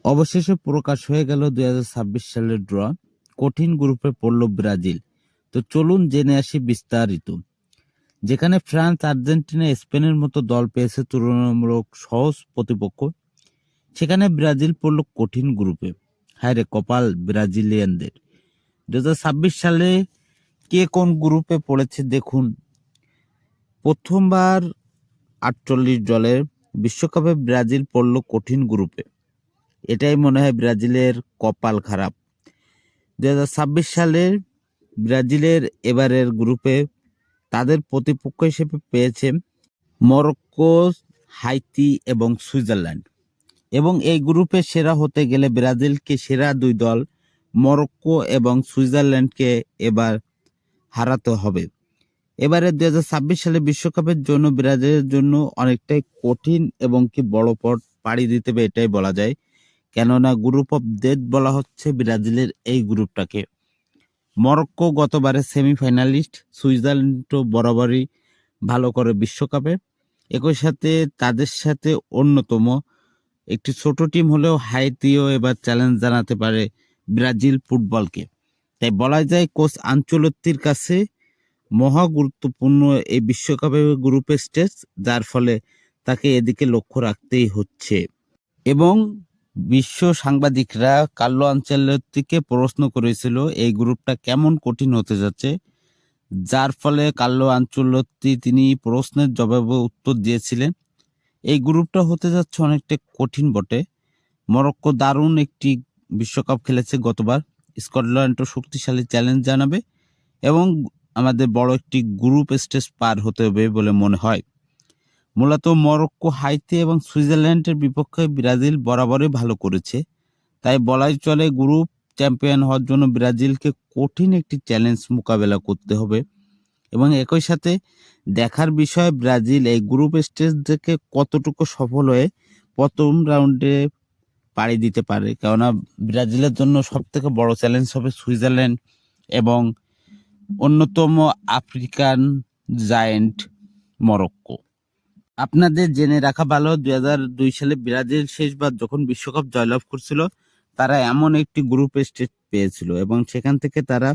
অবশেষে প্রকাশ হয়ে গেল 2026 সালের ড্র। কঠিন গ্রুপে পড়ল ব্রাজিল। তো চলুন জেনে আসি বিস্তারিত। যেখানে ফ্রান্স, আর্জেন্টিনা, স্পেনের মতো দল পেয়েছে তুলনামূলক সহজ প্রতিপক্ষ, সেখানে ব্রাজিল পড়ল কঠিন গ্রুপে। হায় রে কপাল ব্রাজিলিয়ানদের। 2026 সালে কে কোন গ্রুপে পড়েছে দেখুন। প্রথমবার 48 দলের বিশ্বকাপে ব্রাজিল পড়ল কঠিন গ্রুপে। এটাই মনে হয় ব্রাজিলের কপাল খারাপ। 2026 সালের ব্রাজিলের এবারের গ্রুপে তাদের প্রতিপক্ষ হিসেবে পেয়েছে মরক্কো, হাইতি এবং সুইজারল্যান্ড। এবং এই গ্রুপে সেরা হতে গেলে ব্রাজিলকে সেরা দুই দল মরক্কো এবং সুইজারল্যান্ডকে এবার হারাতে হবে। এবারে 2026 সালে বিশ্বকাপের জন্য ব্রাজিলের জন্য অনেকটাই কঠিন এবং কি বড় পথ পাড়ি দিতে হবে এটাই বলা যায়। কেননা গ্রুপ অফ ডেথ বলা হচ্ছে ব্রাজিলের এই গ্রুপটাকে। মরক্কো গতবারে সেমিফাইনালিস্ট, সুইজারল্যান্ডও বরাবরই ভালো করে বিশ্বকাপে। একই সাথে তাদের সাথে অন্যতম একটি ছোট টিম হলেও হাইতিও এবার চ্যালেঞ্জ জানাতে পারে ব্রাজিল ফুটবলকে। তাই বলা যায় কোচ আনচেলত্তির কাছে মহা গুরুত্বপূর্ণ এই বিশ্বকাপের গ্রুপের স্টেজ, যার ফলে তাকে এদিকে লক্ষ্য রাখতেই হচ্ছে। এবং বিশ্ব সাংবাদিকরা কার্লো আনচেলত্তিকে প্রশ্ন করেছিল এই গ্রুপটা কেমন কঠিন হতে যাচ্ছে, যার ফলে কার্লো আনচেলত্তি তিনি প্রশ্নের জবাবে উত্তর দিয়েছিলেন এই গ্রুপটা হতে যাচ্ছে অনেকটা কঠিন বটে। মরক্কো দারুণ একটি বিশ্বকাপ খেলেছে গতবার, স্কটল্যান্ডও শক্তিশালী চ্যালেঞ্জ জানাবে এবং আমাদের বড় একটি গ্রুপ স্টেজ পার হতে হবে বলে মনে হয়। মূলত মরক্কো, হাইতি এবং সুইজারল্যান্ডের বিপক্ষে ব্রাজিল বরাবরই ভালো করেছে। তাই বলাই চলে গ্রুপ চ্যাম্পিয়ন হওয়ার জন্য ব্রাজিলকে কঠিন একটি চ্যালেঞ্জ মোকাবেলা করতে হবে। এবং একই সাথে দেখার বিষয় ব্রাজিল এই গ্রুপ স্টেজ থেকে কতটুকু সফল হয়ে প্রথম রাউন্ডে পাড়ি দিতে পারে। কেননা ব্রাজিলের জন্য সব থেকে বড় চ্যালেঞ্জ হবে সুইজারল্যান্ড এবং অন্যতম আফ্রিকান জায়েন্ট মরক্কো। আপনাদের জেনে রাখা ভালো 2002 সালে ব্রাজিল শেষবার যখন বিশ্বকাপ জয়লাভ করছিল তারা এমন একটি গ্রুপ স্টেজ পেয়েছিল এবং সেখান থেকে তারা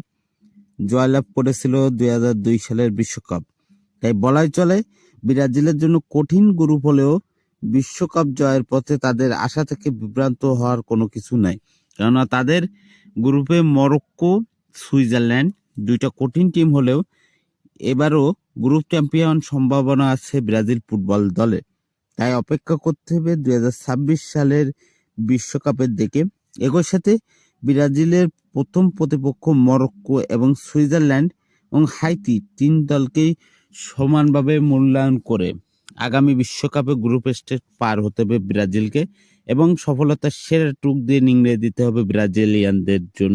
জয়লাভ করেছিল 2002 সালের বিশ্বকাপ। তাই বলাই চলে ব্রাজিলের জন্য কঠিন গ্রুপ হলেও বিশ্বকাপ জয়ের পথে তাদের আশা থেকে বিভ্রান্ত হওয়ার কোনো কিছু নাই। কেননা তাদের গ্রুপে মরক্কো, সুইজারল্যান্ড দুইটা কঠিন টিম হলেও এবারও গ্রুপ চ্যাম্পিয়ন সম্ভাবনা আছে ব্রাজিল ফুটবল দলে। তাই অপেক্ষা করতে হবে 2026 সালের বিশ্বকাপের দিকে। একই সাথে ব্রাজিলের প্রথম প্রতিপক্ষ মরক্কো এবং সুইজারল্যান্ড এবং হাইতি তিন দলকেই সমানভাবে মূল্যায়ন করে আগামী বিশ্বকাপে গ্রুপ স্টেজ পার হতে হবে ব্রাজিলকে এবং সফলতার সেরা টুক দিয়ে নিংড়ে দিতে হবে ব্রাজিলিয়ানদের জন্য।